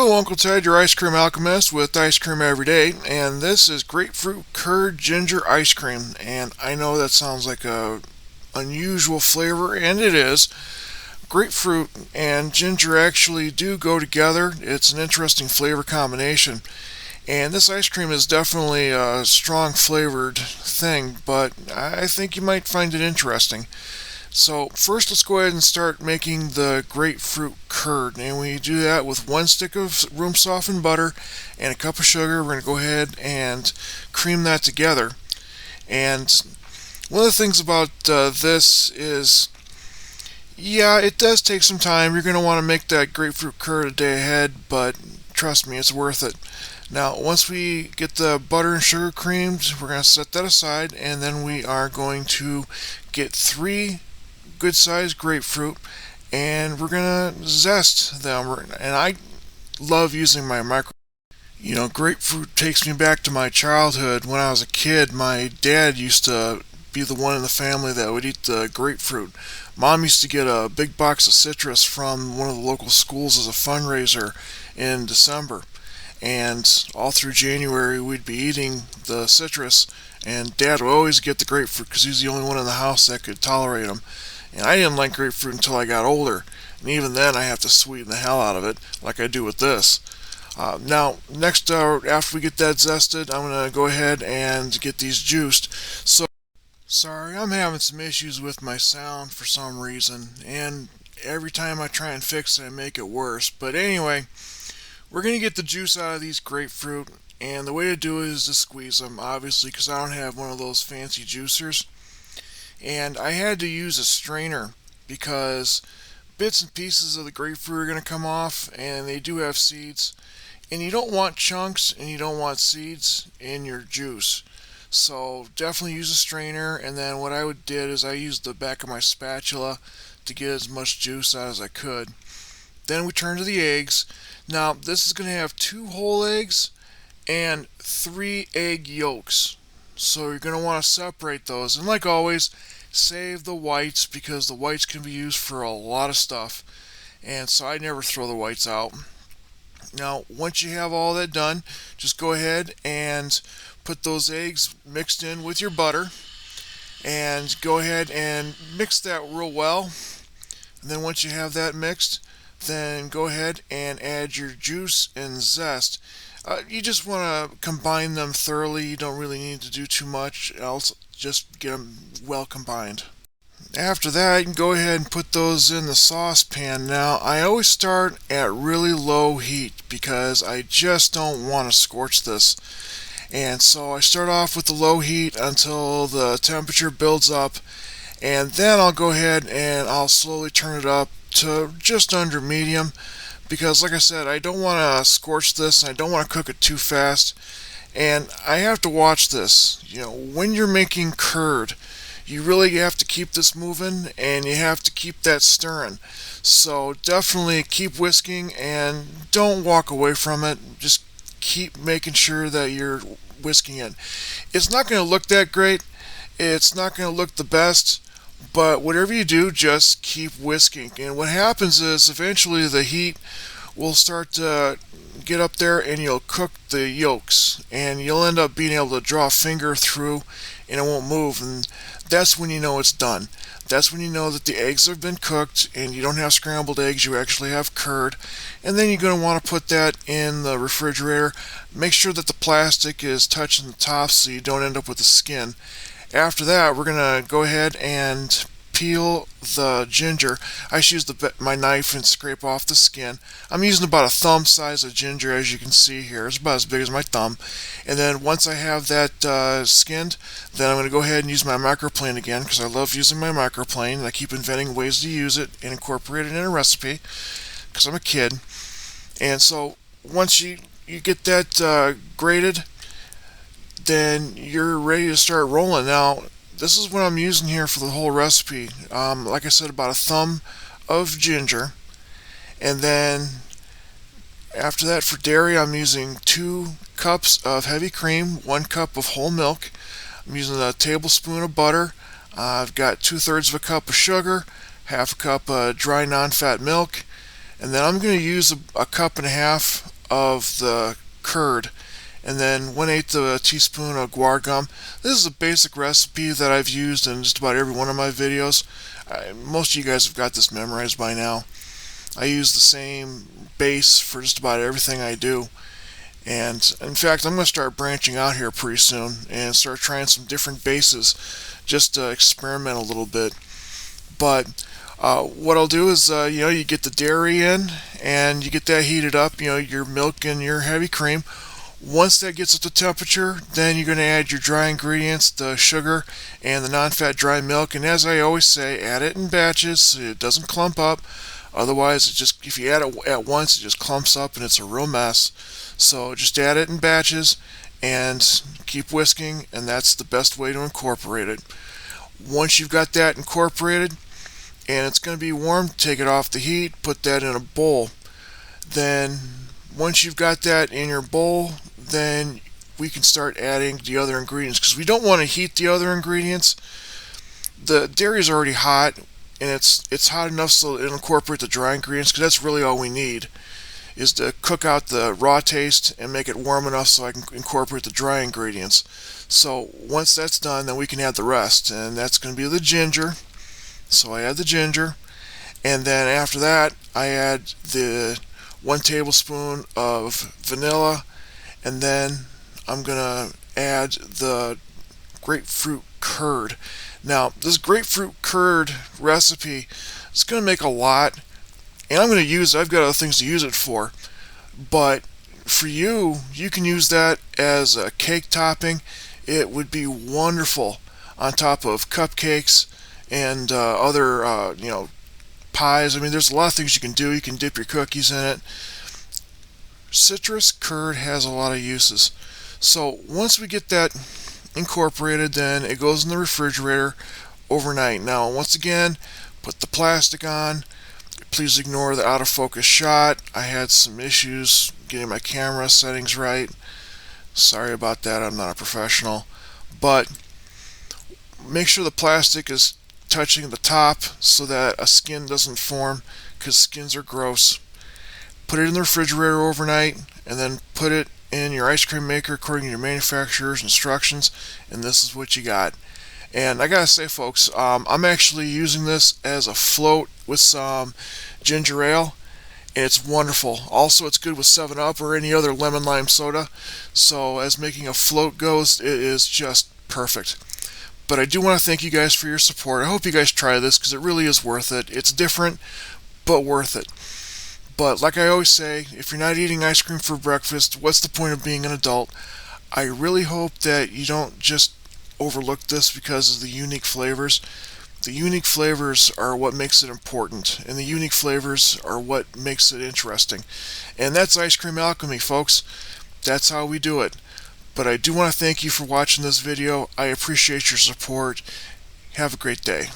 Hello, Uncle Ted, your ice cream alchemist with ice cream every day, and this is grapefruit curd ginger ice cream. And I know that sounds like a unusual flavor, and it is. Grapefruit and ginger actually do go together. It's an interesting flavor combination. And this ice cream is definitely a strong flavored thing, but I think you might find it interesting. So first let's go ahead and start making the grapefruit curd, and we do that with 1 stick of room softened butter and a cup of sugar. We're going to go ahead and cream that together. And one of the things about this is, yeah, it does take some time. You're going to want to make that grapefruit curd a day ahead, but trust me, it's worth it. Now, once we get the butter and sugar creamed, we're going to set that aside, and then we are going to get 3 good-sized grapefruit, and we're gonna zest them. And I love using my micro. Grapefruit takes me back to my childhood. When I was a kid, my dad used to be the one in the family that would eat the grapefruit. Mom used to get a big box of citrus from one of the local schools as a fundraiser in December. And all through January, we'd be eating the citrus, and Dad would always get the grapefruit because he was the only one in the house that could tolerate them. And I didn't like grapefruit until I got older, and even then I have to sweeten the hell out of it, like I do with this. Now, next, after we get that zested, I'm going to go ahead and get these juiced. So, sorry, I'm having some issues with my sound for some reason, and every time I try and fix it, I make it worse. But anyway, we're going to get the juice out of these grapefruit, and the way to do it is to squeeze them, obviously, because I don't have one of those fancy juicers. And I had to use a strainer because bits and pieces of the grapefruit are going to come off, and they do have seeds. And you don't want chunks and you don't want seeds in your juice. So definitely use a strainer. And then what I did is I used the back of my spatula to get as much juice out as I could. Then we turn to the eggs. Now this is going to have 2 whole eggs and 3 egg yolks. So you're going to want to separate those. And like always, save the whites because the whites can be used for a lot of stuff. And so I never throw the whites out. Now, once you have all that done, just go ahead and put those eggs mixed in with your butter. And go ahead and mix that real well. And then once you have that mixed, then go ahead and add your juice and zest. You just want to combine them thoroughly. You don't really need to do too much else. Just get them well combined. After that, you can go ahead and put those in the saucepan. Now, I always start at really low heat because I just don't want to scorch this. And so I start off with the low heat until the temperature builds up. And then I'll go ahead and I'll slowly turn it up to just under medium. Because like I said, I don't want to scorch this and I don't want to cook it too fast. And I have to watch this. When you're making curd, you really have to keep this moving and you have to keep that stirring. So definitely keep whisking and don't walk away from it. Just keep making sure that you're whisking it. It's not going to look that great. It's not going to look the best. But whatever you do, just keep whisking. And what happens is eventually the heat will start to get up there and you'll cook the yolks. And you'll end up being able to draw a finger through and it won't move. And that's when you know it's done. That's when you know that the eggs have been cooked and you don't have scrambled eggs, you actually have curd. And then you're going to want to put that in the refrigerator. Make sure that the plastic is touching the top so you don't end up with the skin. After that, we're going to go ahead and peel the ginger. I just use my knife and scrape off the skin. I'm using about a thumb size of ginger, as you can see here. It's about as big as my thumb. And then once I have that skinned, then I'm going to go ahead and use my microplane again because I love using my microplane and I keep inventing ways to use it and incorporate it in a recipe because I'm a kid. And so once you get that grated, then you're ready to start rolling. Now, this is what I'm using here for the whole recipe. Like I said, about a thumb of ginger. And then after that, for dairy, I'm using 2 cups of heavy cream, 1 cup of whole milk. I'm using a tablespoon of butter. I've got 2/3 of a cup of sugar, half a cup of dry non-fat milk, and then I'm going to use a cup and a half of the curd, and then 1/8 of a teaspoon of guar gum. This is a basic recipe that I've used in just about every one of my videos. Most of you guys have got this memorized by now. I use the same base for just about everything I do. And in fact, I'm going to start branching out here pretty soon and start trying some different bases just to experiment a little bit. But what I'll do is, you get the dairy in and you get that heated up, your milk and your heavy cream. Once that gets up to temperature, then you're going to add your dry ingredients, the sugar and the non-fat dry milk. And as I always say, add it in batches so it doesn't clump up. Otherwise, if you add it at once, it just clumps up and it's a real mess. So just add it in batches and keep whisking, and that's the best way to incorporate it. Once you've got that incorporated and it's going to be warm, take it off the heat, put that in a bowl. Then once you've got that in your bowl, then we can start adding the other ingredients, because we don't want to heat the other ingredients. The dairy is already hot, and it's hot enough so it'll incorporate the dry ingredients, because that's really all we need, is to cook out the raw taste and make it warm enough so I can incorporate the dry ingredients. So once that's done, then we can add the rest, and that's going to be the ginger. So I add the ginger, and then after that I add the 1 tablespoon of vanilla, and then I'm going to add the grapefruit curd. Now, this grapefruit curd recipe is going to make a lot, and I've got other things to use it for, but for you can use that as a cake topping. It would be wonderful on top of cupcakes and other pies. I mean, there's a lot of things you can do. You can dip your cookies in it. Citrus curd has a lot of uses. So once we get that incorporated, then it goes in the refrigerator overnight. Now, once again, put the plastic on. Please ignore the out of focus shot. I had some issues getting my camera settings right. Sorry about that, I'm not a professional. But make sure the plastic is touching the top so that a skin doesn't form, because skins are gross. Put it in the refrigerator overnight, and then put it in your ice cream maker according to your manufacturer's instructions, and this is what you got. And I gotta say, folks, I'm actually using this as a float with some ginger ale, and it's wonderful. Also, it's good with 7-Up or any other lemon lime soda. So as making a float goes, it is just perfect. But I do want to thank you guys for your support. I hope you guys try this, because it really is worth it. It's different, but worth it. But like I always say, if you're not eating ice cream for breakfast, what's the point of being an adult? I really hope that you don't just overlook this because of the unique flavors. The unique flavors are what makes it important, and the unique flavors are what makes it interesting. And that's ice cream alchemy, folks. That's how we do it. But I do want to thank you for watching this video. I appreciate your support. Have a great day.